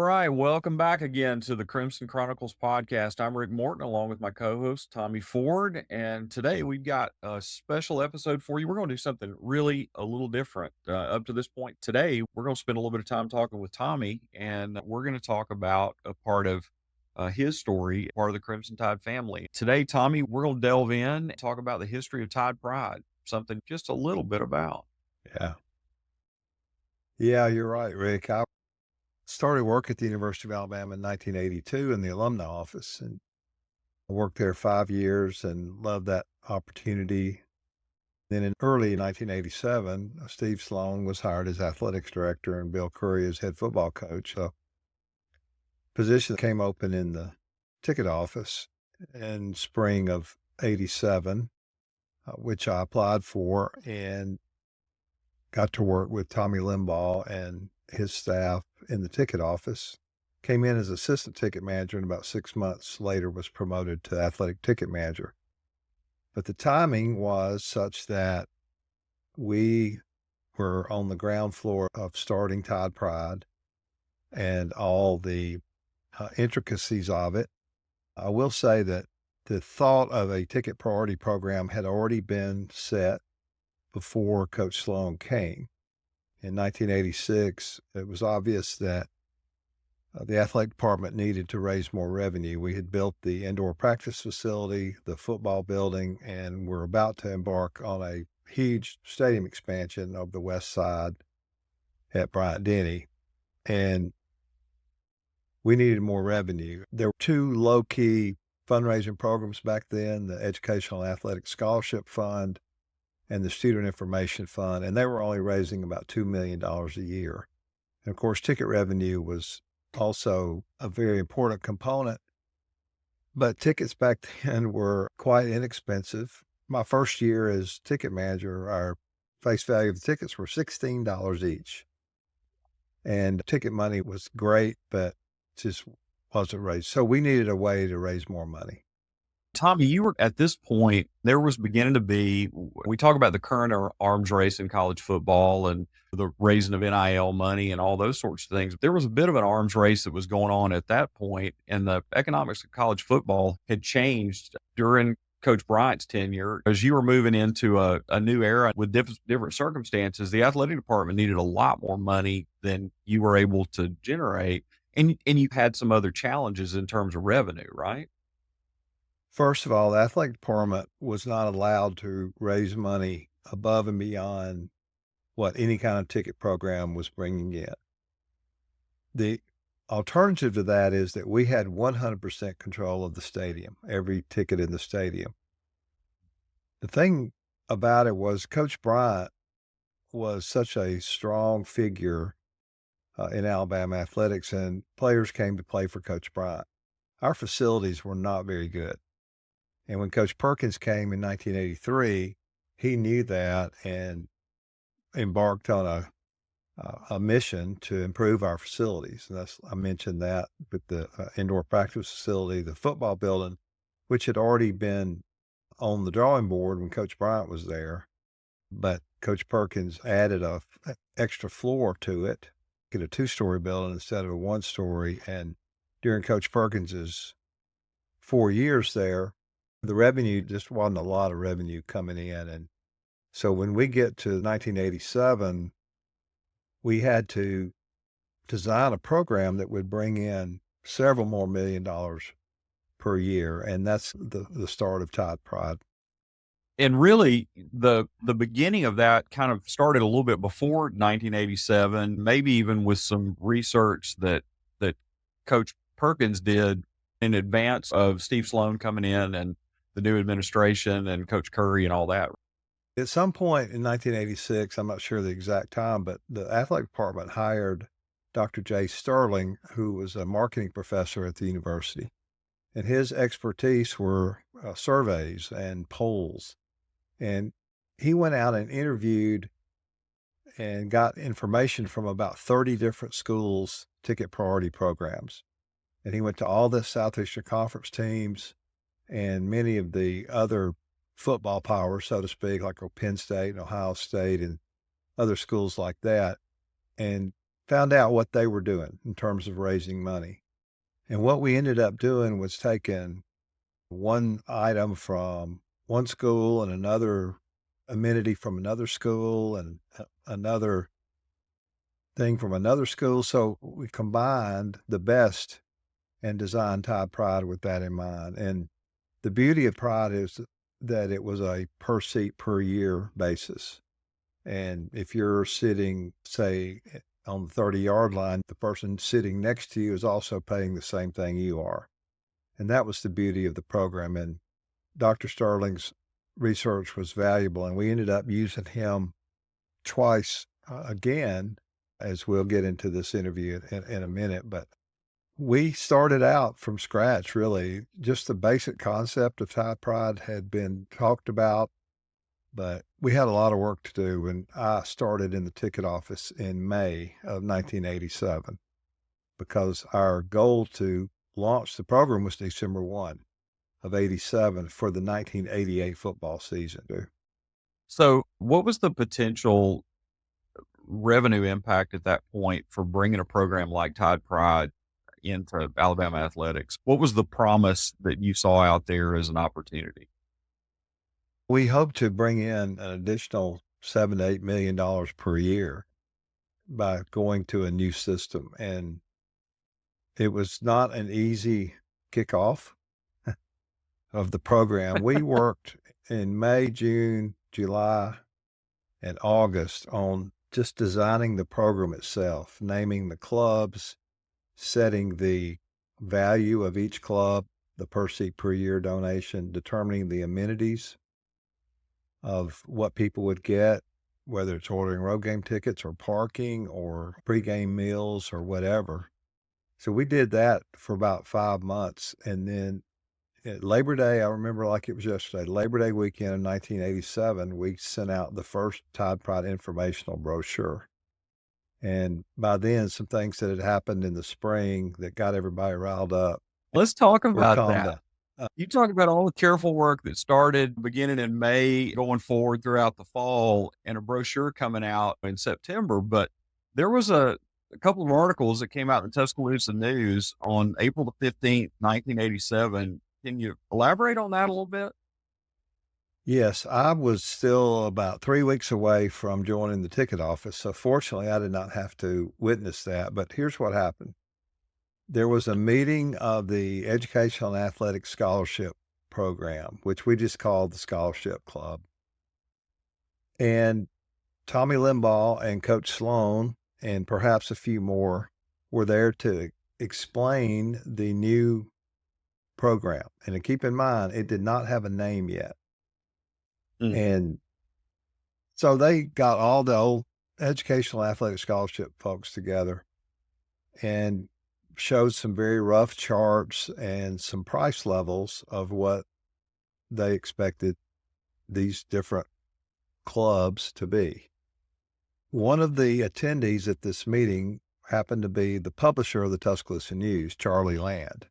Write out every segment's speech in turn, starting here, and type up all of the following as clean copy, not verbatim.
right. Welcome back again to the Crimson Chronicles podcast. I'm Rick Morton along with my co host, Tommy Ford. And today we've got a special episode for you. We're going to do something really a little different. Up to this point today, we're going to spend a little bit of time talking with Tommy, and we're going to talk about a part of his story, part of the Crimson Tide family. Today, Tommy, we're going to delve in and talk about the history of Tide Pride, something just a little bit about. Yeah. Yeah, you're right, Rick. I started work at the University of Alabama in 1982 in the alumni office, and I worked there 5 years and loved that opportunity. Then in early 1987, Steve Sloan was hired as athletics director and Bill Curry as head football coach. A position came open in the ticket office in spring of 87, which I applied for and got to work with Tommy Limbaugh and his staff in the ticket office. Came in as assistant ticket manager and about 6 months later was promoted to athletic ticket manager. But the timing was such that we were on the ground floor of starting Tide Pride and all the intricacies of it. I will say that the thought of a ticket priority program had already been set before Coach Sloan came. In 1986, it was obvious that the athletic department needed to raise more revenue. We had built the indoor practice facility, the football building, and we're about to embark on a huge stadium expansion of the west side at Bryant-Denny. And we needed more revenue. There were two low-key fundraising programs back then, the Educational Athletic Scholarship Fund and the Student Information Fund, and they were only raising about $2 million a year. And of course, ticket revenue was also a very important component, but tickets back then were quite inexpensive. My first year as ticket manager, our face value of the tickets were $16 each. And ticket money was great, but just wasn't raised. So we needed a way to raise more money. Tommy, you were at this point, there was beginning to be, we talk about the current arms race in college football and the raising of NIL money and all those sorts of things. There was a bit of an arms race that was going on at that point, and the economics of college football had changed during Coach Bryant's tenure. As you were moving into a new era with different circumstances, the athletic department needed a lot more money than you were able to generate. And you had some other challenges in terms of revenue, right? First of all, the athletic department was not allowed to raise money above and beyond what any kind of ticket program was bringing in. The alternative to that is that we had 100% control of the stadium, every ticket in the stadium. The thing about it was Coach Bryant was such a strong figure in Alabama athletics, and players came to play for Coach Bryant. Our facilities were not very good. And when Coach Perkins came in 1983, he knew that and embarked on a mission to improve our facilities. And I mentioned that with the indoor practice facility, the football building, which had already been on the drawing board when Coach Bryant was there. But Coach Perkins added a extra floor to it, get a 2-story building instead of a 1-story. And during Coach Perkins's 4 years there, the revenue just wasn't a lot of revenue coming in. And so when we get to 1987, we had to design a program that would bring in several more $1 million per year. And that's the start of Tide Pride. And really, the beginning of that kind of started a little bit before 1987, maybe even with some research that Coach Perkins did in advance of Steve Sloan coming in and the new administration and Coach Curry and all that. At some point in 1986, I'm not sure the exact time, but the athletic department hired Dr. Jay Sterling, who was a marketing professor at the university. And his expertise were surveys and polls. And he went out and interviewed and got information from about 30 different schools' ticket priority programs. And he went to all the Southeastern Conference teams and many of the other football powers, so to speak, like Penn State and Ohio State and other schools like that, and found out what they were doing in terms of raising money. And what we ended up doing was taking one item from one school and another amenity from another school and another thing from another school. So we combined the best and designed Tide Pride with that in mind. And the beauty of Pride is that it was a per seat per year basis. And if you're sitting, say, on the 30-yard line, the person sitting next to you is also paying the same thing you are. And that was the beauty of the program. And Dr. Sterling's research was valuable. And we ended up using him twice again, as we'll get into this interview in a minute. But we started out from scratch, really. Just the basic concept of Tide Pride had been talked about, but we had a lot of work to do. And I started in the ticket office in May of 1987 because our goal to launch the program was December 1 of 87 for the 1988 football season. So, what was the potential revenue impact at that point for bringing a program like Tide Pride into Alabama athletics? What was the promise that you saw out there as an opportunity? We hope to bring in an additional $7 to $8 million per year by going to a new system. And it was not an easy kickoff of the program. We worked in May, June, July, and August on just designing the program itself, naming the clubs, setting the value of each club, the per seat per year donation, determining the amenities of what people would get, whether it's ordering road game tickets or parking or pregame meals or whatever. So we did that for about 5 months. And then at Labor Day, I remember like it was yesterday, Labor Day weekend in 1987, we sent out the first Tide Pride informational brochure. And by then, some things that had happened in the spring that got everybody riled up Let's talk were about calmed that. down. You talk about all the careful work that started beginning in May, going forward throughout the fall, and a brochure coming out in September. But there was a couple of articles that came out in the Tuscaloosa News on April the 15th, 1987. Can you elaborate on that a little bit? Yes, I was still about 3 weeks away from joining the ticket office, so fortunately, I did not have to witness that, but here's what happened. There was a meeting of the Educational and Athletic Scholarship Program, which we just called the Scholarship Club, and Tommy Limbaugh and Coach Sloan, and perhaps a few more, were there to explain the new program, and to keep in mind, it did not have a name yet. Mm. And so they got all the old educational athletic scholarship folks together and showed some very rough charts and some price levels of what they expected these different clubs to be. One of the attendees at this meeting happened to be the publisher of the Tuscaloosa News, Charlie Land.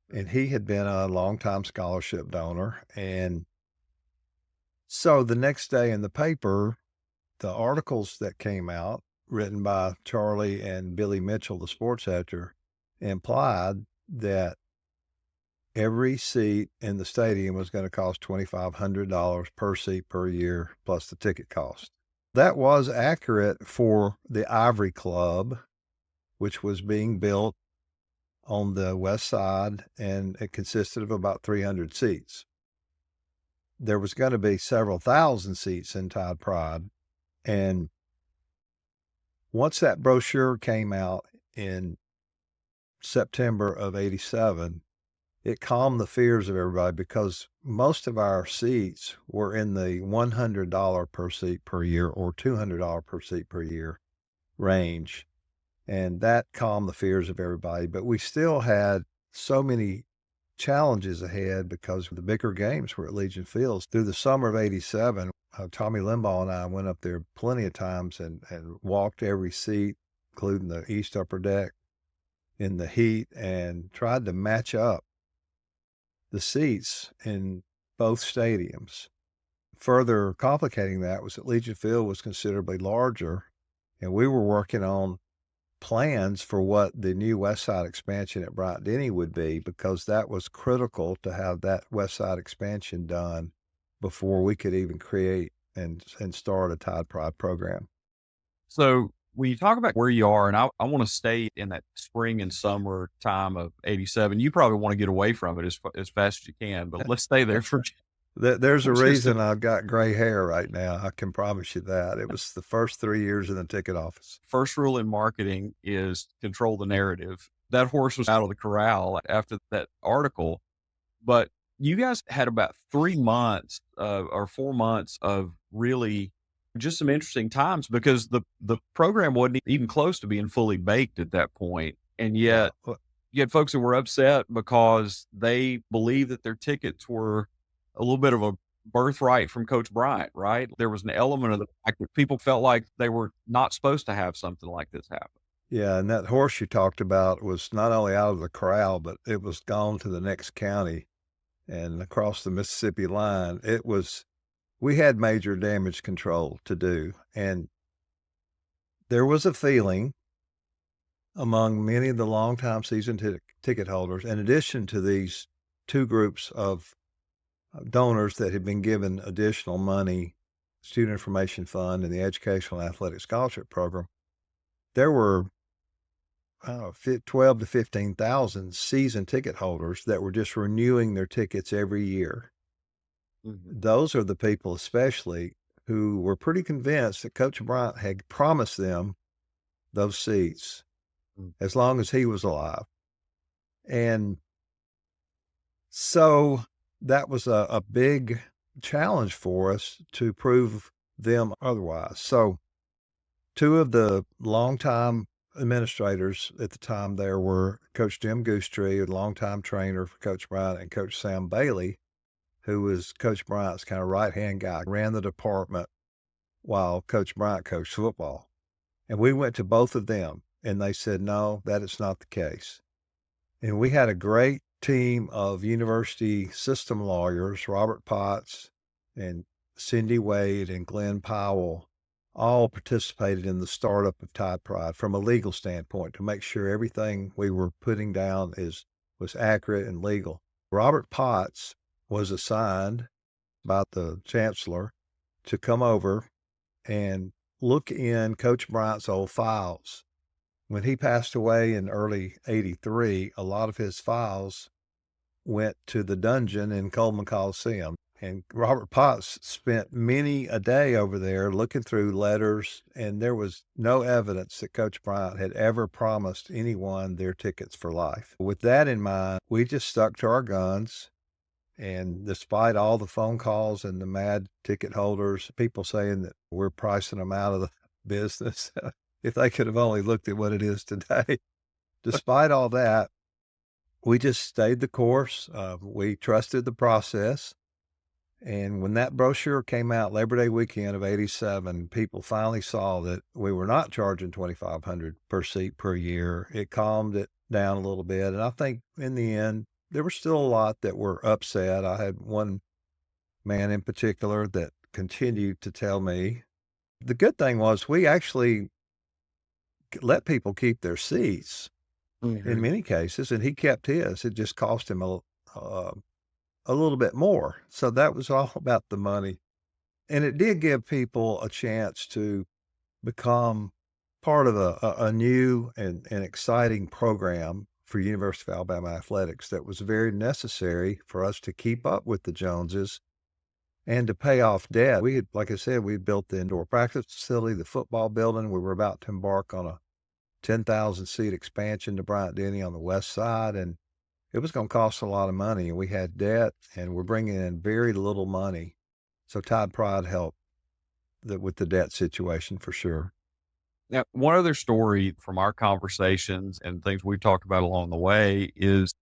And he had been a longtime scholarship donor. And so the next day in the paper, the articles that came out, written by Charlie and Billy Mitchell, the sports editor, implied that every seat in the stadium was going to cost $2,500 per seat per year, plus the ticket cost. That was accurate for the Ivory Club, which was being built on the west side, and it consisted of about 300 seats. There was going to be several thousand seats in Tide Pride. And once that brochure came out in September of 87, it calmed the fears of everybody because most of our seats were in the $100 per seat per year or $200 per seat per year range. And that calmed the fears of everybody. But we still had so many challenges ahead because the bigger games were at Legion Fields. Through the summer of 87, Tommy Limbaugh and I went up there plenty of times and walked every seat, including the East Upper Deck, in the heat and tried to match up the seats in both stadiums. Further complicating that was that Legion Field was considerably larger, and we were working on plans for what the new West Side expansion at Bryant-Denny would be, because that was critical to have that West Side expansion done before we could even create and start a Tide Pride program. So when you talk about where you are, and I want to stay in that spring and summer time of '87, you probably want to get away from it as fast as you can, but let's stay there for There's a just reason I've got gray hair right now. I can promise you that. It was the first 3 years in the ticket office. first rule in marketing is control the narrative. That horse was out of the corral after that article, but you guys had about 3 months or 4 months of really just some interesting times because the program wasn't even close to being fully baked at that point. And Yeah. yet you had folks that were upset because they believed that their tickets were a little bit of a birthright from Coach Bryant, right? There was an element of the fact that people felt like they were not supposed to have something like this happen. Yeah, and that horse you talked about was not only out of the corral, but it was gone to the next county and across the Mississippi line. We had major damage control to do, and there was a feeling among many of the longtime season ticket holders, in addition to these 2 groups of donors that had been given additional money, Student Information Fund and the Educational and Athletic Scholarship Program, there were, I don't know, 12 to 15,000 season ticket holders that were just renewing their tickets every year. Those are the people especially who were pretty convinced that Coach Bryant had promised them those seats as long as he was alive. And so that was a big challenge for us to prove them otherwise. So 2 of the longtime administrators at the time there were Coach Jim Goosetree, a longtime trainer for Coach Bryant, and Coach Sam Bailey, who was Coach Bryant's kind of right-hand guy, ran the department while Coach Bryant coached football. And we went to both of them, and they said, no, that is not the case. And we had a great team of university system lawyers, Robert Potts and Cindy Wade and Glenn Powell, all participated in the startup of Tide Pride from a legal standpoint to make sure everything we were putting down was accurate and legal. Robert Potts was assigned by the chancellor to come over and look in Coach Bryant's old files. When he passed away in early '83, a lot of his files went to the dungeon in Coleman Coliseum. And Robert Potts spent many a day over there looking through letters, and there was no evidence that Coach Bryant had ever promised anyone their tickets for life. With that in mind, we just stuck to our guns. And despite all the phone calls and the mad ticket holders, people saying that we're pricing them out of the business, if they could have only looked at what it is today. Despite all that, we just stayed the course. We trusted the process. And when that brochure came out Labor Day weekend of '87, people finally saw that we were not charging $2,500 per seat per year. It calmed it down a little bit. And I think in the end, there were still a lot that were upset. I had one man in particular that continued to tell me. The good thing was we actually let people keep their seats in many cases, and he kept his. It just cost him a little bit more. So that was all about the money. And it did give people a chance to become part of a new and exciting program for University of Alabama athletics that was very necessary for us to keep up with the Joneses and to pay off debt. We had, like I said, we built the indoor practice facility, the football building. We were about to embark on a 10,000 seat expansion to Bryant-Denny on the west side, and it was going to cost a lot of money. And we had debt, and we're bringing in very little money. So Tide Pride helped with the debt situation for sure. Now, one other story from our conversations and things we've talked about along the way is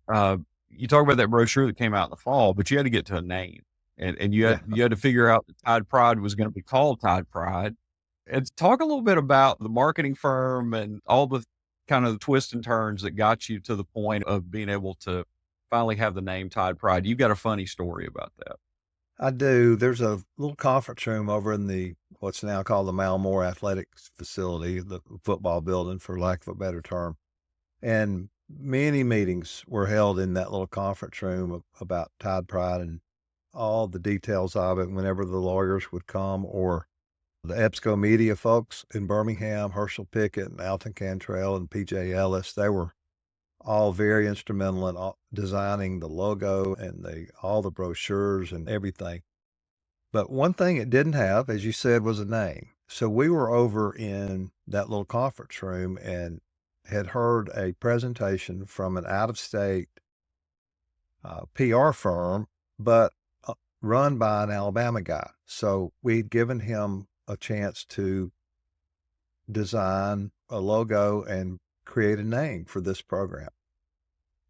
you talk about that brochure that came out in the fall, but you had to get to a name, and you had to figure out that Tide Pride was going to be called Tide Pride. And talk a little bit about the marketing firm and all the kind of the twists and turns that got you to the point of being able to finally have the name Tide Pride. You've got a funny story about that. I do. There's a little conference room over in the what's now called the Malmore Athletics Facility, the football building, for lack of a better term. And many meetings were held in that little conference room about Tide Pride and all the details of it whenever the lawyers would come, or the EBSCO media folks in Birmingham, Herschel Pickett and Alton Cantrell and PJ Ellis. They were all very instrumental in designing the logo and all the brochures and everything. But one thing it didn't have, as you said, was a name. So we were over in that little conference room and had heard a presentation from an out-of-state PR firm, but run by an Alabama guy. So we'd given him a chance to design a logo and create a name for this program.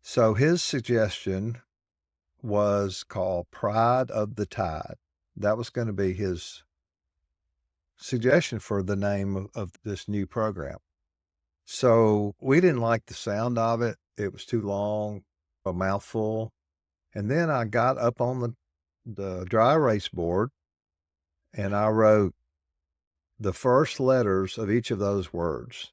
So his suggestion was called Pride of the Tide. That was going to be his suggestion for the name of this new program. So we didn't like the sound of it. It was too long, a mouthful. And then I got up on the dry erase board and I wrote the first letters of each of those words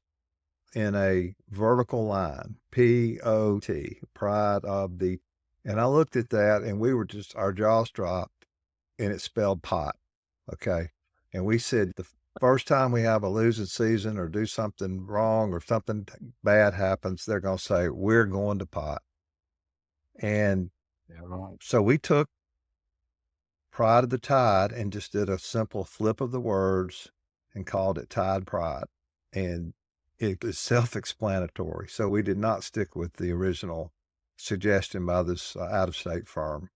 in a vertical line, P-O-T, Pride of the, and I looked at that and we were just, our jaws dropped, and it spelled pot. Okay. And we said the first time we have a losing season or do something wrong or something bad happens, they're going to say, we're going to pot. And so we took Pride of the Tide and just did a simple flip of the words and called it Tide Pride. And it is self-explanatory. So we did not stick with the original suggestion by this out-of-state firm.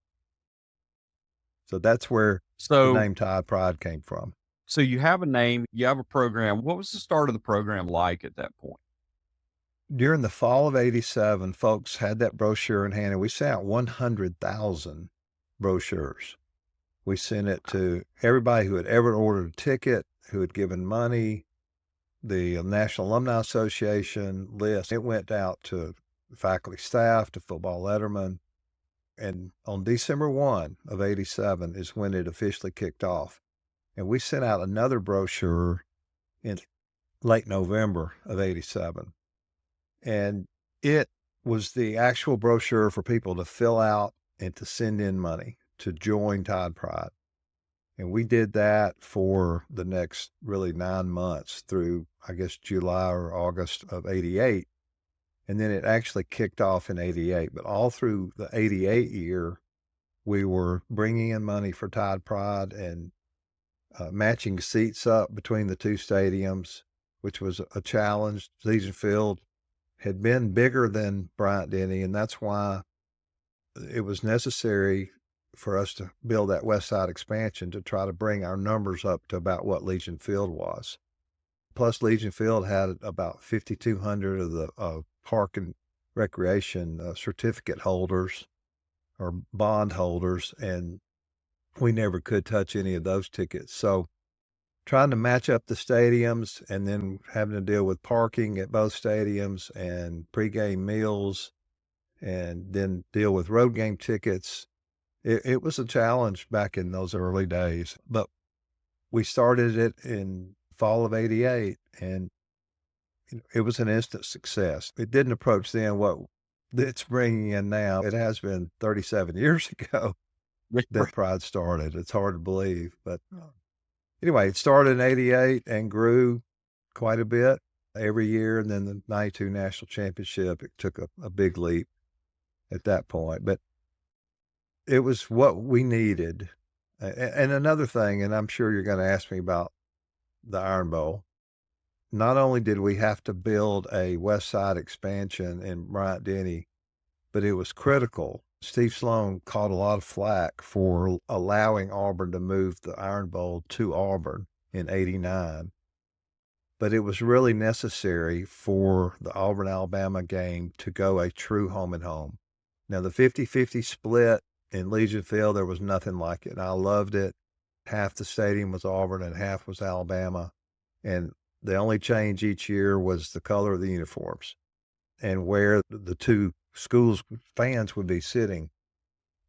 So that's where the name Tide Pride came from. So you have a name, you have a program. What was the start of the program like at that point? During the fall of '87, folks had that brochure in hand, and we sent out 100,000 brochures. We sent it to everybody who had ever ordered a ticket, who had given money, the National Alumni Association list. It went out to faculty, staff, to football lettermen. And on December 1 of '87 is when it officially kicked off. And we sent out another brochure in late November of '87. And it was the actual brochure for people to fill out and to send in money to join Tide Pride. And we did that for the next really 9 months through, I guess, July or August of '88. And then it actually kicked off in '88. But all through the '88 year, we were bringing in money for Tide Pride and matching seats up between the two stadiums, which was a challenge. Legion Field had been bigger than Bryant-Denny, and that's why it was necessary for us to build that West Side expansion to try to bring our numbers up to about what Legion Field was. Plus, Legion Field had about 5,200 of the park and recreation certificate holders or bond holders, and we never could touch any of those tickets. So trying to match up the stadiums and then having to deal with parking at both stadiums and pregame meals and then deal with road game tickets. It was a challenge back in those early days, but we started it in fall of '88 and it was an instant success. It didn't approach then what it's bringing in now. It has been 37 years ago that Pride started. It's hard to believe, but anyway, it started in '88 and grew quite a bit every year. And then the '92 national championship, it took a big leap at that point, but it was what we needed. And another thing, and I'm sure you're going to ask me about the Iron Bowl. Not only did we have to build a West Side expansion in Bryant-Denny, but it was critical. Steve Sloan caught a lot of flack for allowing Auburn to move the Iron Bowl to Auburn in '89. But it was really necessary for the Auburn-Alabama game to go a true home and home. Now, the 50-50 split in Legion Field, there was nothing like it. And I loved it. Half the stadium was Auburn and half was Alabama. And the only change each year was the color of the uniforms and where the two schools' fans would be sitting.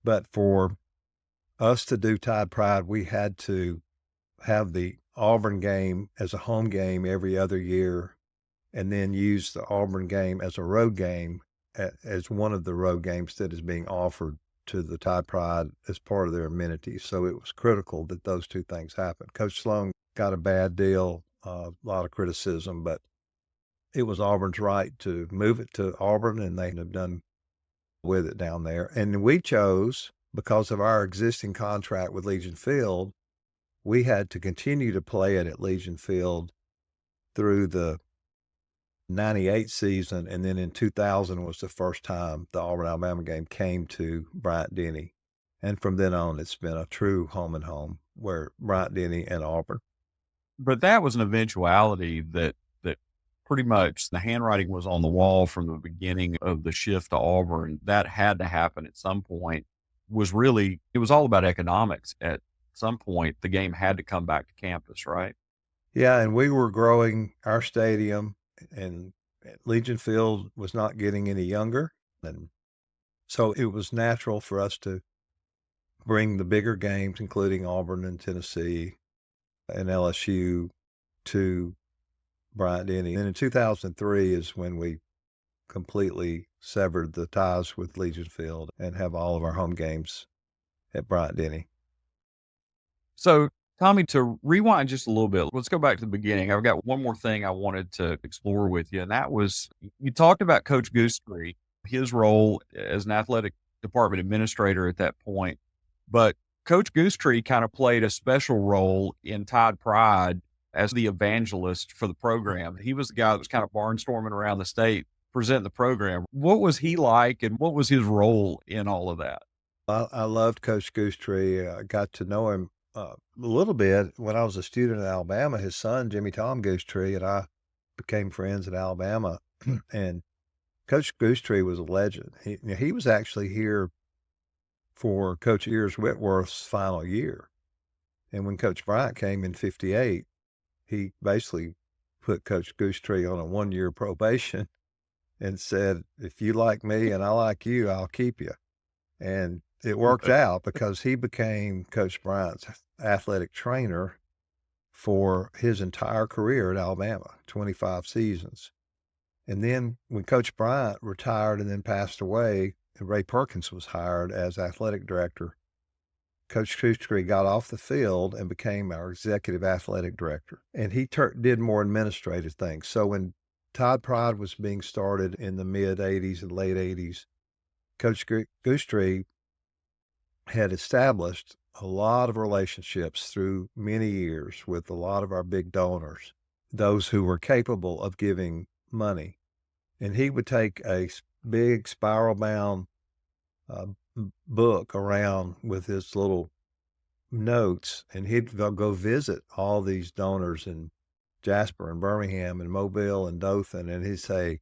But for us to do Tide Pride, we had to have the Auburn game as a home game every other year, and then use the Auburn game as a road game, as one of the road games that is being offered to the Tide Pride as part of their amenities. So it was critical that those two things happen. Coach Sloan got a bad deal, a lot of criticism, but it was Auburn's right to move it to Auburn, and they have done with it down there. And we chose, because of our existing contract with Legion Field, we had to continue to play it at Legion Field through the 98 season, and then in 2000 was the first time the Auburn-Alabama game came to Bryant-Denny. And from then on, it's been a true home and home, where Bryant-Denny and Auburn. But that was an eventuality that pretty much the handwriting was on the wall from the beginning of the shift to Auburn. That had to happen at some point. It was all about economics. At some point, the game had to come back to campus, right? Yeah, and we were growing our stadium, and Legion Field was not getting any younger. And so it was natural for us to bring the bigger games, including Auburn and Tennessee and LSU, to Bryant-Denny. And in 2003 is when we completely severed the ties with Legion Field and have all of our home games at Bryant-Denny. So, Tommy, to rewind just a little bit, let's go back to the beginning. I've got one more thing I wanted to explore with you, and that was you talked about Coach Goosetree, his role as an athletic department administrator at that point. But Coach Goosetree kind of played a special role in Tide Pride as the evangelist for the program. He was the guy that was kind of barnstorming around the state presenting the program. What was he like, and what was his role in all of that? I loved Coach Goosetree. I got to know him a little bit when I was a student at Alabama. His son, Jimmy Tom Goosetree, and I became friends at Alabama. And Coach Goosetree was a legend. He was actually here for Coach Ears Whitworth's final year. And when Coach Bryant came in 58, he basically put Coach Goosetree on a 1-year probation and said, if you like me and I like you, I'll keep you. And it worked out because he became Coach Bryant's athletic trainer for his entire career at Alabama, 25 seasons. And then when Coach Bryant retired and then passed away, and Ray Perkins was hired as athletic director, Coach Goosetree got off the field and became our executive athletic director. And he did more administrative things. So when Tide Pride was being started in the mid-'80s and late '80s, Coach Goosetree had established a lot of relationships through many years with a lot of our big donors, those who were capable of giving money. And he would take a big spiral-bound book around with his little notes, and he'd go visit all these donors in Jasper and Birmingham and Mobile and Dothan, and he'd say,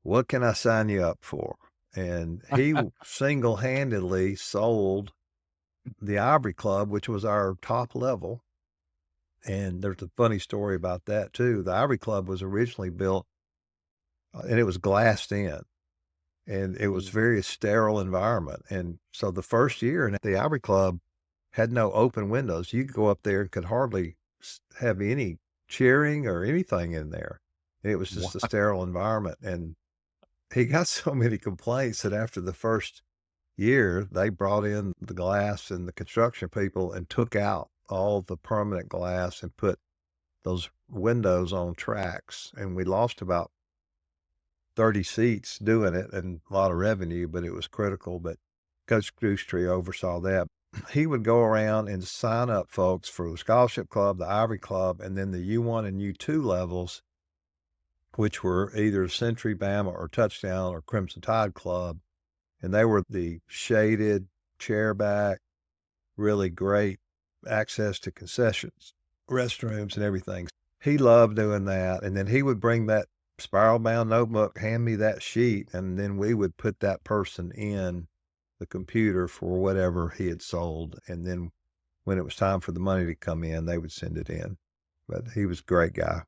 what can I sign you up for? And he single-handedly sold the Ivory Club, which was our top level. And there's a funny story about that too. The Ivory Club was originally built, and it was glassed in, and it was very sterile environment. And so the first year, and the Ivory Club had no open windows. You could go up there and could hardly have any cheering or anything in there. It was just a sterile environment. And he got so many complaints that after the first year, they brought in the glass and the construction people and took out all the permanent glass and put those windows on tracks. And we lost about 30 seats doing it and a lot of revenue, but it was critical. But Coach Goosetree oversaw that. He would go around and sign up folks for the Scholarship Club, the Ivory Club, and then the U1 and U2 levels, which were either Century, Bama, or Touchdown, or Crimson Tide Club. And they were the shaded, chairback, really great access to concessions, restrooms, and everything. He loved doing that. And then he would bring that spiral-bound notebook, hand me that sheet, and then we would put that person in the computer for whatever he had sold. And then when it was time for the money to come in, they would send it in. But he was a great guy.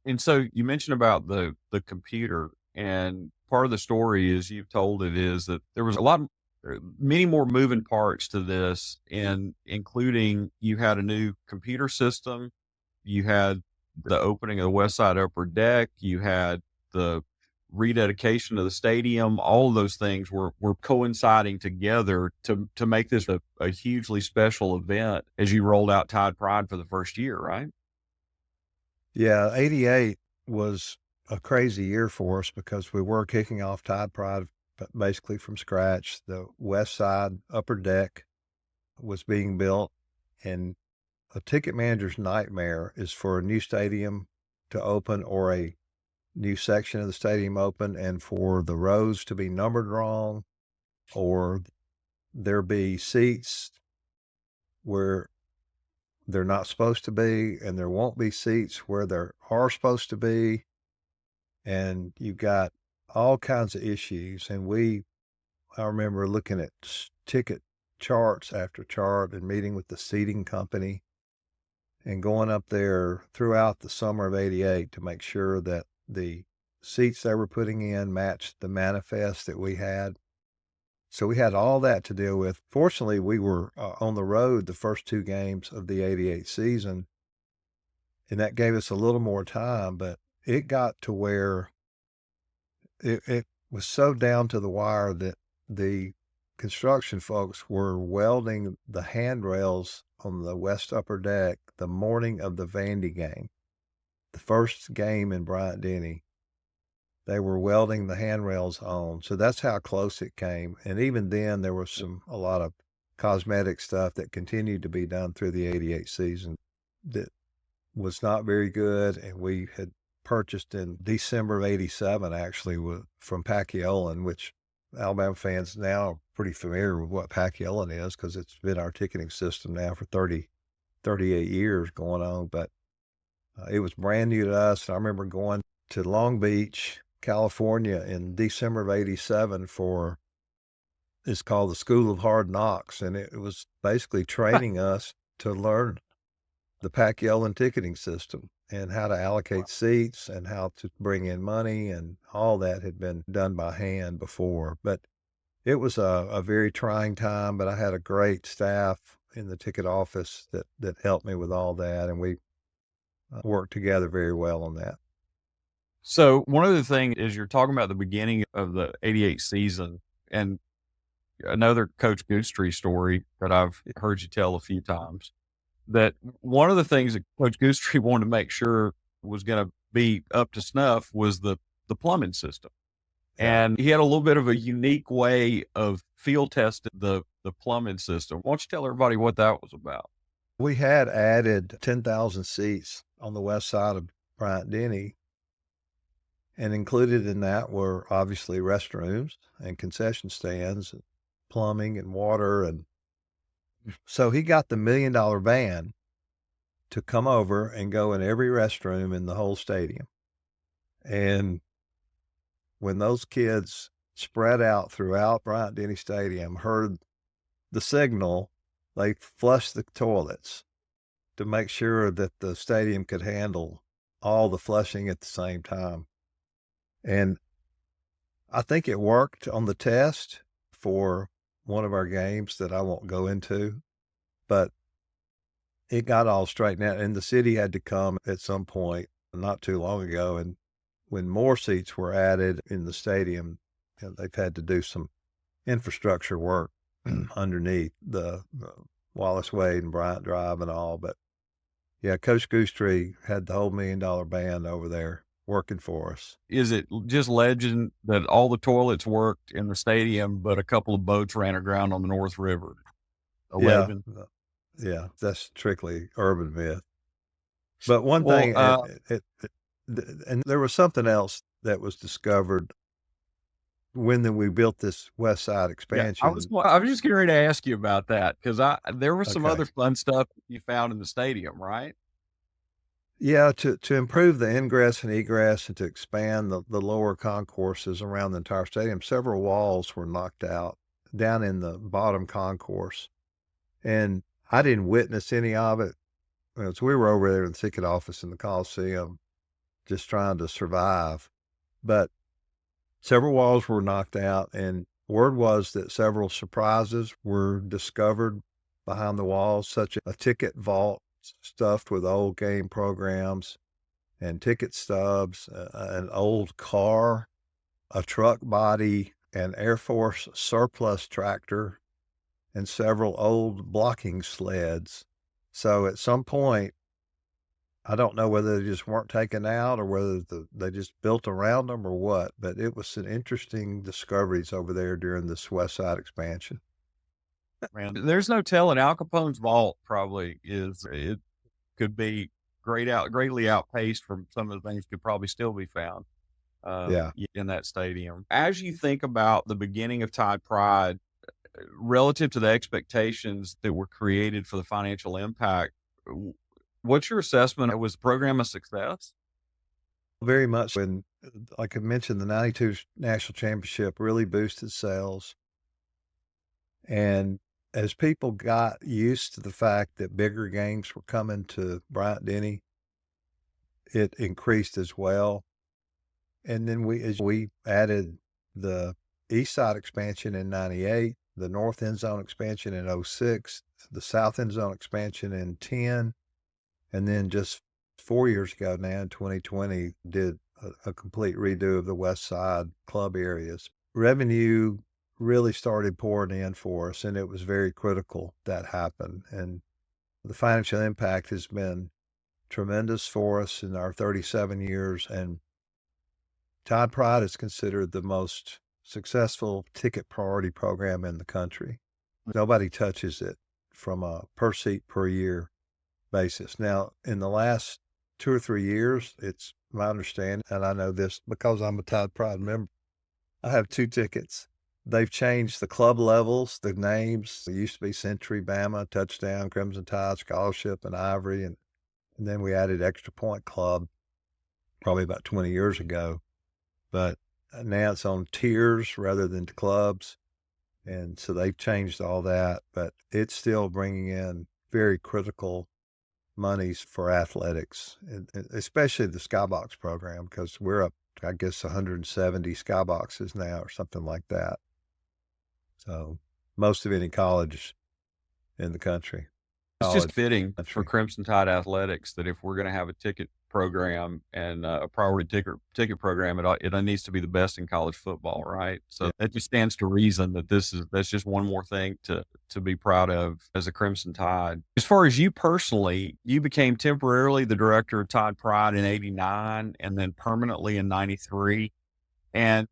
And so you mentioned about the computer, and part of the story is you've told it is that there was a lot many more moving parts to this, and including you had a new computer system, you had the opening of the West Side Upper Deck, you had the rededication of the stadium. All of those things were coinciding together to make this a hugely special event as you rolled out Tide Pride for the first year, right? Yeah, 88 was a crazy year for us because we were kicking off Tide Pride basically from scratch. The West Side Upper Deck was being built, and a ticket manager's nightmare is for a new stadium to open or a new section of the stadium open and for the rows to be numbered wrong, or there be seats where they're not supposed to be, and there won't be seats where there are supposed to be. And you've got all kinds of issues. And I remember looking at ticket charts after chart and meeting with the seating company and going up there throughout the summer of 88 to make sure that the seats they were putting in matched the manifest that we had. So we had all that to deal with. Fortunately, we were on the road the first two games of the 88 season, and that gave us a little more time, but it got to where it was so down to the wire that the construction folks were welding the handrails on the West Upper Deck the morning of the Vandy game, the first game in Bryant-Denny. They were welding the handrails on. So that's how close it came. And even then, there was a lot of cosmetic stuff that continued to be done through the 88 season that was not very good. And we had purchased in December of 87, actually, from Pacquiaolan, which Alabama fans now are pretty familiar with what Pacquiaolan is because it's been our ticketing system now for 38 years going on. But it was brand new to us. And I remember going to Long Beach, California in December of 87 it's called the School of Hard Knocks. And it was basically training us to learn the Pacquiaolan ticketing system and how to allocate seats and how to bring in money, and all that had been done by hand before. But it was a very trying time, but I had a great staff in the ticket office that helped me with all that. And we worked together very well on that. So one other thing is you're talking about the beginning of the 88 season, and another Coach Goosetree story that I've heard you tell a few times, that one of the things that Coach Goosetree wanted to make sure was going to be up to snuff was the plumbing system. Yeah. And he had a little bit of a unique way of field testing the plumbing system. Why don't you tell everybody what that was about? We had added 10,000 seats on the west side of Bryant-Denny, and included in that were obviously restrooms and concession stands and plumbing and water. And so he got the $1 million van to come over and go in every restroom in the whole stadium. And when those kids spread out throughout Bryant-Denny Stadium heard the signal, they flushed the toilets to make sure that the stadium could handle all the flushing at the same time. And I think it worked on the test for one of our games that I won't go into, but it got all straightened out. And the city had to come at some point not too long ago. And when more seats were added in the stadium, they've had to do some infrastructure work underneath the Wallace Wade and Bryant Drive and all. But yeah, Coach Goosetree had the whole $1 million band over there working for us. Is it just legend that all the toilets worked in the stadium, but a couple of boats ran aground on the North River? A legend? Yeah, that's strictly urban myth. But one Well, thing, and there was something else that was discovered when we built this West Side yeah, expansion. I was just getting ready to ask you about that because there was some Okay. other fun stuff you found in the stadium, right? Yeah, to improve the ingress and egress and to expand the lower concourses around the entire stadium, several walls were knocked out down in the bottom concourse. And I didn't witness any of it. So we were over there in the ticket office in the Coliseum just trying to survive. But several walls were knocked out, and Word was that several surprises were discovered behind the walls, such as a ticket vault stuffed with old game programs and ticket stubs, an old car, a truck body, an Air Force surplus tractor, and several old blocking sleds. So at some point, I don't know whether they just weren't taken out or whether they just built around them or what, but it was some interesting discoveries over there during this West Side expansion. Man, there's no telling. Al Capone's vault probably is, it could be greatly outpaced from some of the things could probably still be found Yeah. in that stadium. As you think about the beginning of Tide Pride, relative to the expectations that were created for the financial impact, what's your assessment? Was the program a success? Very much. When, like I mentioned, the 92 national championship really boosted sales. And as people got used to the fact that bigger games were coming to Bryant-Denny, it increased as well. And then as we added the east side expansion in 98, the north end zone expansion in 06, the south end zone expansion in 10, and then just 4 years ago now in 2020, did a complete redo of the west side club areas. Revenue really started pouring in for us, and it was very critical that happened. And the financial impact has been tremendous for us in our 37 years. And Tide Pride is considered the most successful ticket priority program in the country. Nobody touches it from a per seat per year basis. Now, in the last 2 or 3 years, it's my understanding, and I know this because I'm a Tide Pride member, I have 2 tickets. They've changed the club levels, the names. It used to be Century, Bama, Touchdown, Crimson Tide, Scholarship, and Ivory, and then we added Extra Point Club probably about 20 years ago. But now it's on tiers rather than clubs, and so they've changed all that, but it's still bringing in very critical monies for athletics, and especially the Skybox program, because we're up, I guess, 170 Skyboxes now or something like that. So most of any college in the country. It's just College fitting for country. Crimson Tide athletics that if we're going to have a ticket program and a priority ticket program, it needs to be the best in college football, right? So Yeah. that just stands to reason that that's just one more thing to be proud of as a Crimson Tide. As far as you personally, you became temporarily the director of Tide Pride in '89 and then permanently in '93, and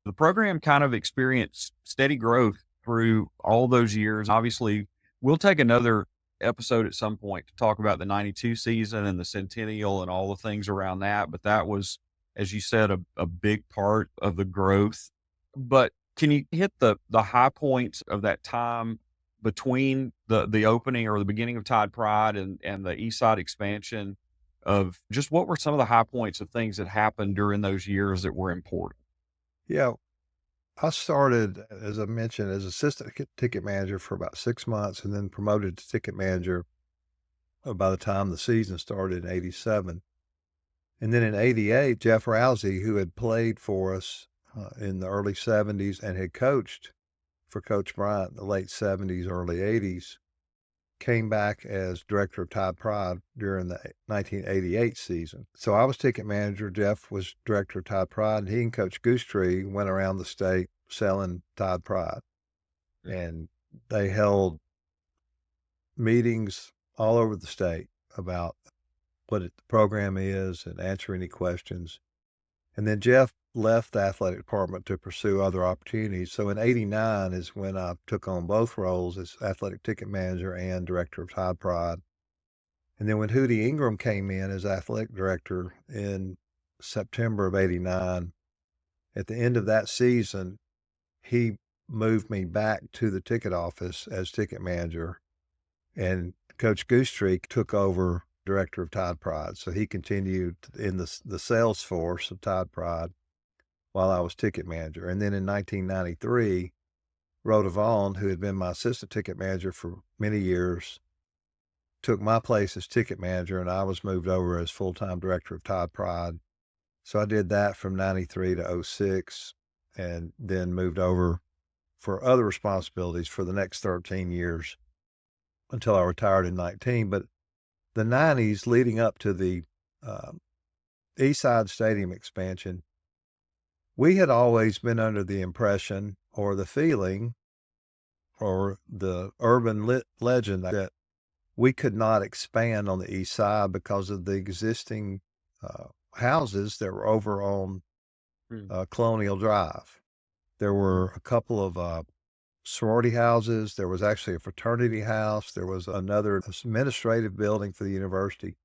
the program kind of experienced steady growth through all those years. Obviously, we'll take another episode at some point to talk about the 92 season and the centennial and all the things around that. But that was, as you said, a big part of the growth. But can you hit the high points of that time between the opening or the beginning of Tide Pride and the East Side expansion, of just what were some of the high points of things that happened during those years that were important? Yeah, I started, as I mentioned, as assistant ticket manager for about 6 months and then promoted to ticket manager by the time the season started in '87. And then in '88, Jeff Rousey, who had played for us in the early '70s and had coached for Coach Bryant in the late '70s, early '80s, came back as director of Tide Pride during the 1988 season. So I was ticket manager. Jeff was director of Tide Pride. And he and Coach Goosetree went around the state selling Tide Pride. And they held meetings all over the state about what the program is and answer any questions. And then Jeff left the athletic department to pursue other opportunities. So in '89 is when I took on both roles as athletic ticket manager and director of Tide Pride. And then when Hootie Ingram came in as athletic director in September of '89, at the end of that season, he moved me back to the ticket office as ticket manager, and Coach Goosetree took over director of Tide Pride. So he continued in the sales force of Tide Pride while I was ticket manager. And then in 1993, Rhoda Vaughn, who had been my assistant ticket manager for many years, took my place as ticket manager, and I was moved over as full-time director of Tide Pride. So I did that from '93 to '06, and then moved over for other responsibilities for the next 13 years until I retired in 19. But the 90s leading up to the East Side Stadium expansion, we had always been under the impression or the feeling or the urban legend that we could not expand on the east side because of the existing houses that were over on Colonial Drive. There were a couple of sorority houses. There was actually a fraternity house. There was another administrative building for the university.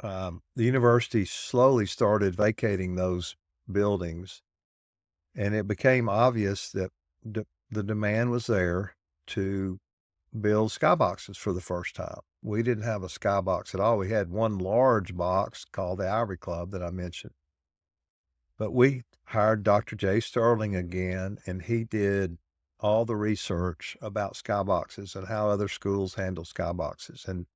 The university slowly started vacating those buildings, and it became obvious that the demand was there to build skyboxes for the first time. We didn't have a skybox at all. We had one large box called the Ivory Club that I mentioned. But we hired Dr. Jay Sterling again, and he did all the research about skyboxes and how other schools handle skyboxes. And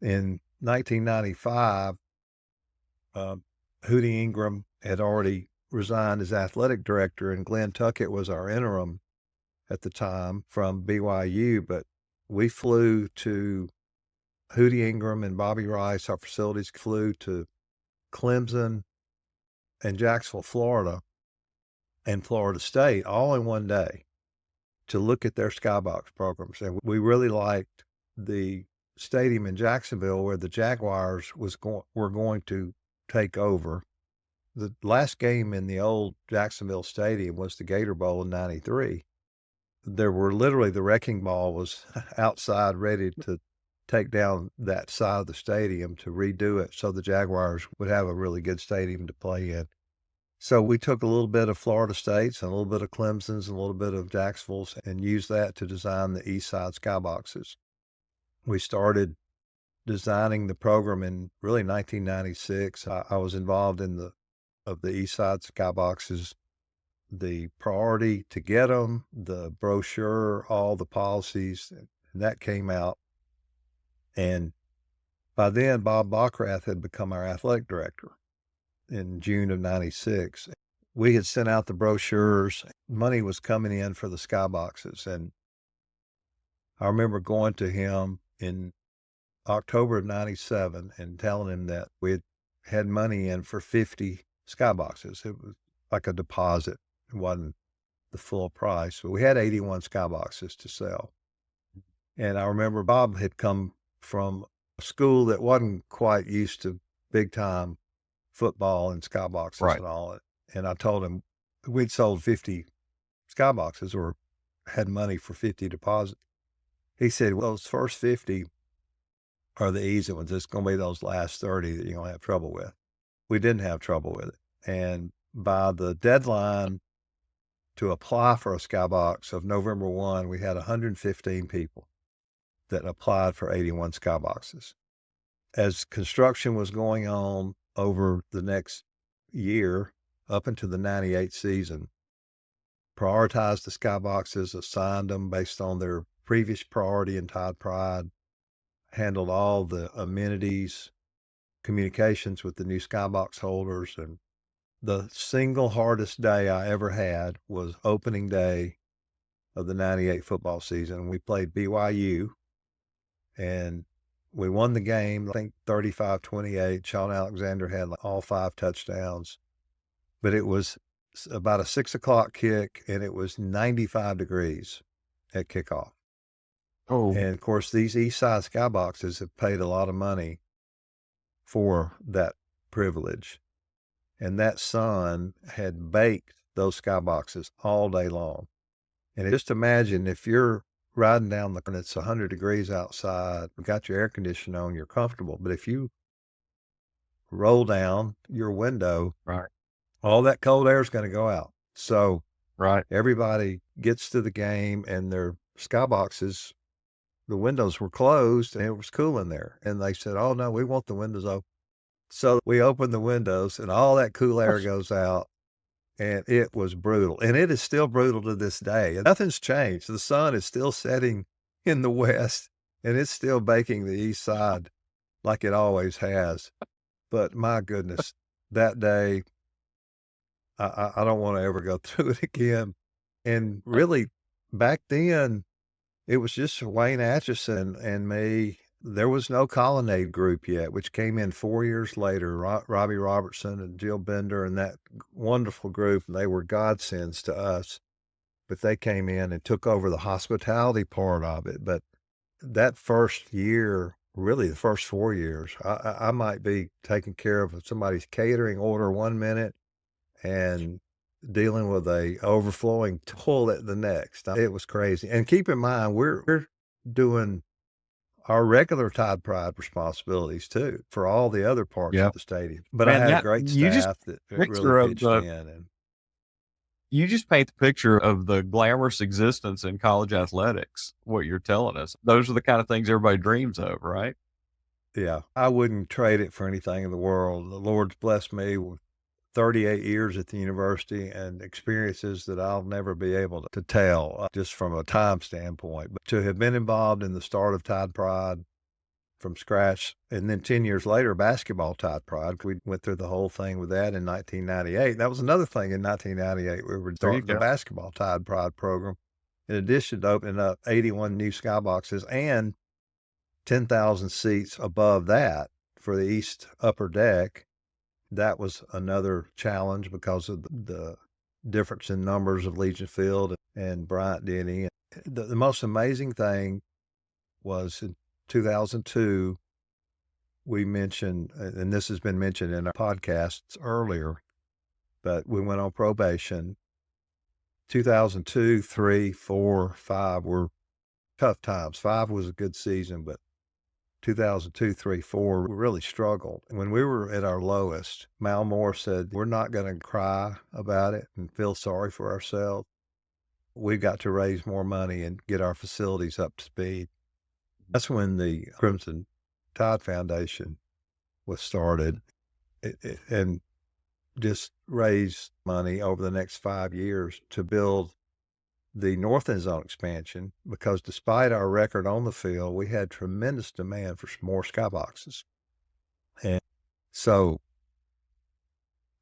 in 1995, Hootie Ingram had already resigned as athletic director, and Glenn Tuckett was our interim at the time from BYU. But we flew to Hootie Ingram and Bobby Rice, our facilities flew to Clemson and Jacksonville, Florida, and Florida State all in one day to look at their skybox programs. And we really liked the stadium in Jacksonville where the Jaguars were going to take over. The last game in the old Jacksonville Stadium was the Gator Bowl in '93. There were literally, the wrecking ball was outside ready to take down that side of the stadium to redo it so the Jaguars would have a really good stadium to play in. So we took a little bit of Florida State's and a little bit of Clemson's and a little bit of Jacksonville's and used that to design the East Side Skyboxes. We started designing the program in really 1996. I was involved in the East Side Skyboxes, the priority to get them, the brochure, all the policies, and that came out. And by then, Bob Bockrath had become our athletic director in June of '96. We had sent out the brochures. Money was coming in for the skyboxes. And I remember going to him in October of '97 and telling him that we had money in for 50 skyboxes. It was like a deposit. It wasn't the full price, but we had 81 skyboxes to sell. And I remember Bob had come from a school that wasn't quite used to big time football and skyboxes and all. And I told him we'd sold 50 skyboxes or had money for 50 deposits. He said, well, those first 50 are the easy ones. It's going to be those last 30 that you're going to have trouble with. We didn't have trouble with it. And by the deadline to apply for a skybox of November 1, we had 115 people that applied for 81 skyboxes. As construction was going on over the next year, up into the '98 season, prioritized the skyboxes, assigned them based on their previous priority and Tide Pride, handled all the amenities, communications with the new skybox holders. And the single hardest day I ever had was opening day of the '98 football season. We played BYU, and we won the game, I think 35-28. Sean Alexander had all 5 touchdowns. But it was about a 6 o'clock kick, and it was 95 degrees at kickoff. Oh. And of course, these East Side Skyboxes have paid a lot of money for that privilege. And that sun had baked those skyboxes all day long. And just imagine if you're riding down and it's 100 degrees outside, you got your air conditioner on, you're comfortable. But if you roll down your window, all that cold air is going to go out. So everybody gets to the game and their skyboxes, the windows were closed and it was cool in there. And they said, oh no, we want the windows open. So we opened the windows and all that cool air goes out, and it was brutal. And it is still brutal to this day. Nothing's changed. The sun is still setting in the west, and it's still baking the east side like it always has. But my goodness, that day, I don't want to ever go through it again. And really, back then, it was just Wayne Atchison and me. There was no Colonnade group yet, which came in 4 years later. Robbie Robertson and Jill Bender and that wonderful group, and they were godsends to us. But they came in and took over the hospitality part of it. But that first year, really the first 4 years, I might be taking care of somebody's catering order 1 minute and dealing with a overflowing toilet the next. It was crazy. And keep in mind, we're doing our regular Tide Pride responsibilities too for all the other parts Yeah. of the stadium. But I Man, had a that great you just staff that really picture of pitched the in. And you just paint the picture of the glamorous existence in college athletics, what you're telling us. Those are the kind of things everybody dreams of, right? yeah, I wouldn't trade it for anything in the world. The Lord's blessed me with 38 years at the university and experiences that I'll never be able to tell just from a time standpoint. But to have been involved in the start of Tide Pride from scratch, and then 10 years later, basketball Tide Pride, we went through the whole thing with that in 1998. That was another thing in 1998. We were There you starting the go. basketball Tide Pride program, in addition to opening up 81 new Skyboxes and 10,000 seats above that for the East Upper Deck. That was another challenge because of the difference in numbers of Legion Field and Bryant-Denny. The most amazing thing was in 2002, we mentioned, and this has been mentioned in our podcasts earlier, but we went on probation. 2002, 3, 4, 5 were tough times. 5 was a good season, but 2002, 3, 4, we really struggled. When we were at our lowest, Mal Moore said, "We're not going to cry about it and feel sorry for ourselves. We've got to raise more money and get our facilities up to speed." That's when the Crimson Tide Foundation was started and just raised money over the next 5 years to build the North End Zone expansion, because despite our record on the field, we had tremendous demand for more skyboxes. And so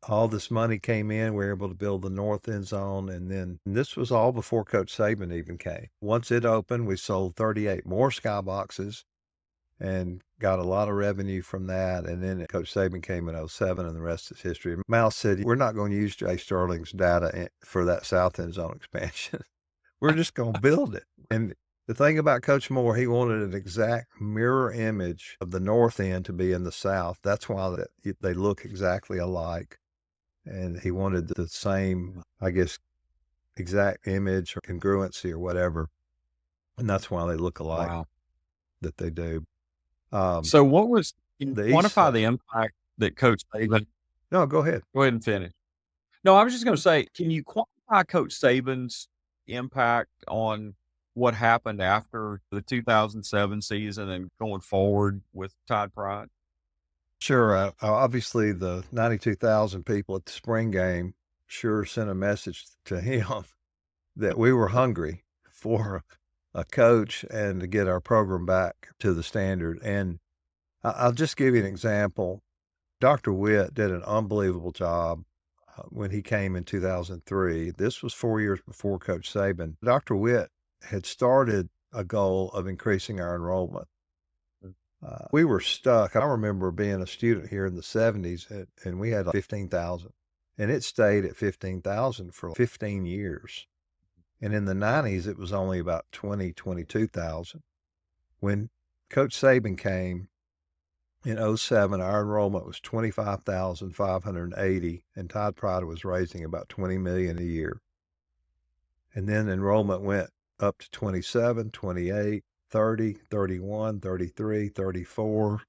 all this money came in, we were able to build the North End Zone, and this was all before Coach Saban even came. Once it opened, we sold 38 more skyboxes and got a lot of revenue from that. And then Coach Saban came in '07, and the rest is history. Mal said, "We're not going to use Jay Sterling's data for that South End Zone expansion. We're just going to build it." And the thing about Coach Moore, he wanted an exact mirror image of the North End to be in the South. That's why they look exactly alike. And he wanted the same, I guess, exact image or congruency or whatever. And that's why they look alike, Wow. that they do. Um, So can you the East quantify side. the impact that Coach Saban No, go ahead. go ahead and finish. No, I was just gonna say, can you quantify Coach Saban's impact on what happened after the 2007 season and going forward with Tide Pride? Sure. Obviously, the 92,000 people at the spring game sure sent a message to him that we were hungry for a coach and to get our program back to the standard. And I'll just give you an example. Dr. Witt did an unbelievable job when he came in 2003. This was 4 years before Coach Saban. Dr. Witt had started a goal of increasing our enrollment. We were stuck. I remember being a student here in the '70s, and we had 15,000, and it stayed at 15,000 for 15 years. And in the '90s, it was only about 22,000. When Coach Saban came in '07, our enrollment was 25,580, and Tide Pride was raising about 20 million a year. And then enrollment went up to 27, 28, 30, 31, 33, 34,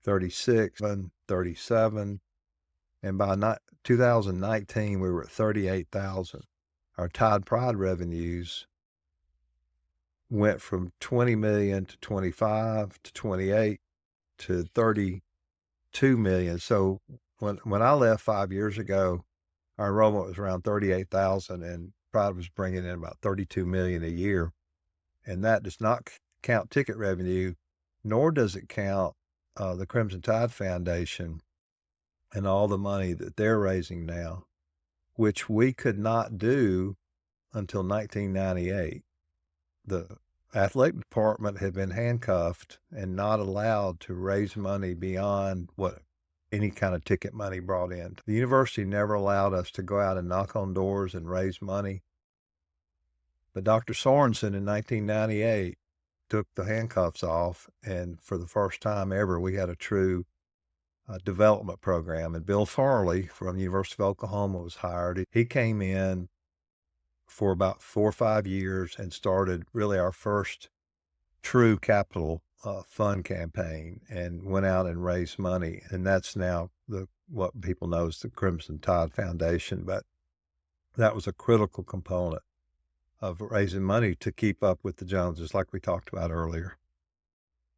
36, and 37. And by 2019, we were at 38,000. Our Tide Pride revenues went from 20 million to 25 to 28 to 32 million. So when I left 5 years ago, our enrollment was around 38,000, and Pride was bringing in about 32 million a year. And that does not count ticket revenue, nor does it count the Crimson Tide Foundation and all the money that they're raising now, which we could not do until 1998. The athletic department had been handcuffed and not allowed to raise money beyond what any kind of ticket money brought in. The university never allowed us to go out and knock on doors and raise money. But Dr. Sorensen in 1998 took the handcuffs off, and for the first time ever, we had a true development program. And Bill Farley from the University of Oklahoma was hired. He came in for about 4 or 5 years and started really our first true capital fund campaign, and went out and raised money. And that's now what people know as the Crimson Tide Foundation. But that was a critical component of raising money to keep up with the Joneses, like we talked about earlier.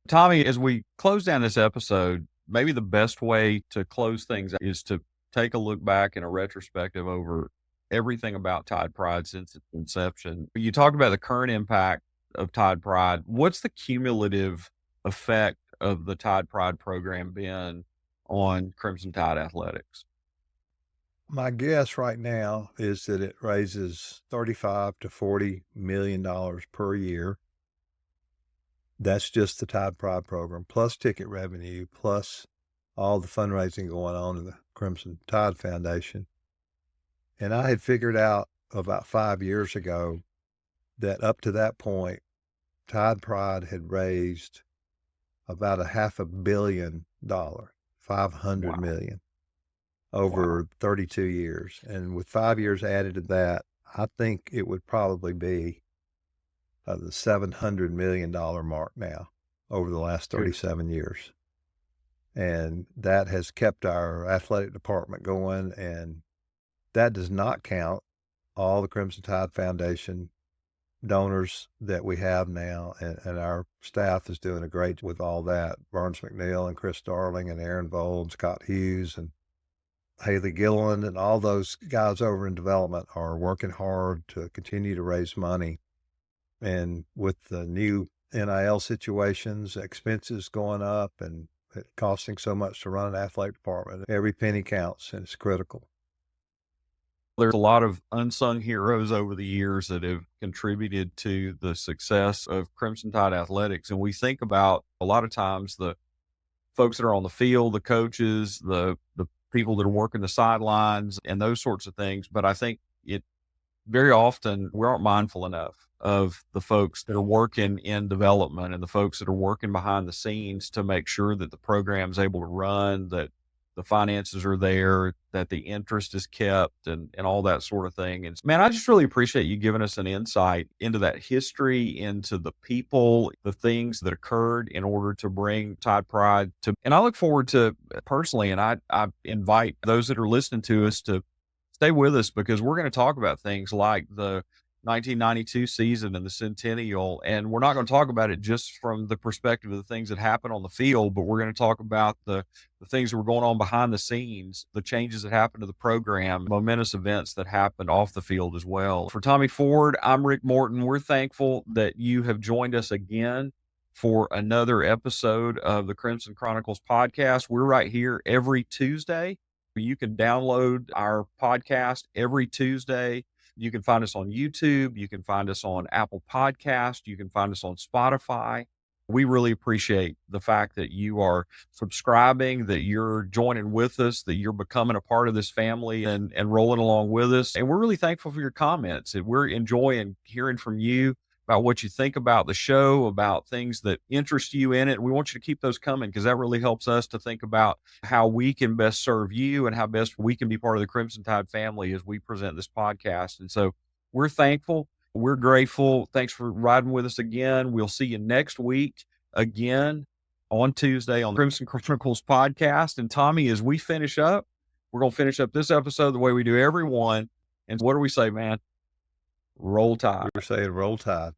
Tommy, as we close down this episode, maybe the best way to close things is to take a look back in a retrospective over everything about Tide Pride since its inception. You talked about the current impact of Tide Pride. What's the cumulative effect of the Tide Pride program been on Crimson Tide athletics? My guess right now is that it raises $35 to $40 million per year. That's just the Tide Pride program, plus ticket revenue, plus all the fundraising going on in the Crimson Tide Foundation. And I had figured out about 5 years ago that up to that point, Tide Pride had raised about $500 million, $500 million over 32 years. And with 5 years added to that, I think it would probably be the $700 million mark now over the last 37 years. And that has kept our athletic department going. And that does not count all the Crimson Tide Foundation donors that we have now. And our staff is doing a great with all that. Burns McNeil and Chris Darling and Aaron Vold and Scott Hughes and Haley Gilliland and all those guys over in development are working hard to continue to raise money. And with the new NIL situations, expenses going up and it costing so much to run an athletic department, every penny counts and it's critical. There's a lot of unsung heroes over the years that have contributed to the success of Crimson Tide athletics. And we think about a lot of times the folks that are on the field, the coaches, the people that are working the sidelines and those sorts of things. But I think it very often we aren't mindful enough of the folks that are working in development and the folks that are working behind the scenes to make sure that the program is able to run, that the finances are there, that the interest is kept and all that sort of thing. And man, I just really appreciate you giving us an insight into that history, into the people, the things that occurred in order to bring Tide Pride to, and I look forward to personally, and I invite those that are listening to us to stay with us because we're going to talk about things like the 1992 season and the centennial. And we're not going to talk about it just from the perspective of the things that happen on the field, but we're going to talk about the things that were going on behind the scenes, the changes that happened to the program, momentous events that happened off the field as well. For Tommy Ford, I'm Rick Morton. We're thankful that you have joined us again for another episode of the Crimson Chronicles podcast. We're right here every Tuesday. You can download our podcast every Tuesday. You can find us on YouTube. You can find us on Apple Podcast. You can find us on Spotify. We really appreciate the fact that you are subscribing, that you're joining with us, that you're becoming a part of this family and rolling along with us. And we're really thankful for your comments. And we're enjoying hearing from you about what you think about the show, about things that interest you in it. We want you to keep those coming because that really helps us to think about how we can best serve you and how best we can be part of the Crimson Tide family as we present this podcast. And so we're thankful. We're grateful. Thanks for riding with us again. We'll see you next week again on Tuesday on the Crimson Chronicles podcast. And Tommy, as we finish up, we're going to finish up this episode the way we do every one. And what do we say, man? Roll Tide. We're saying roll Tide.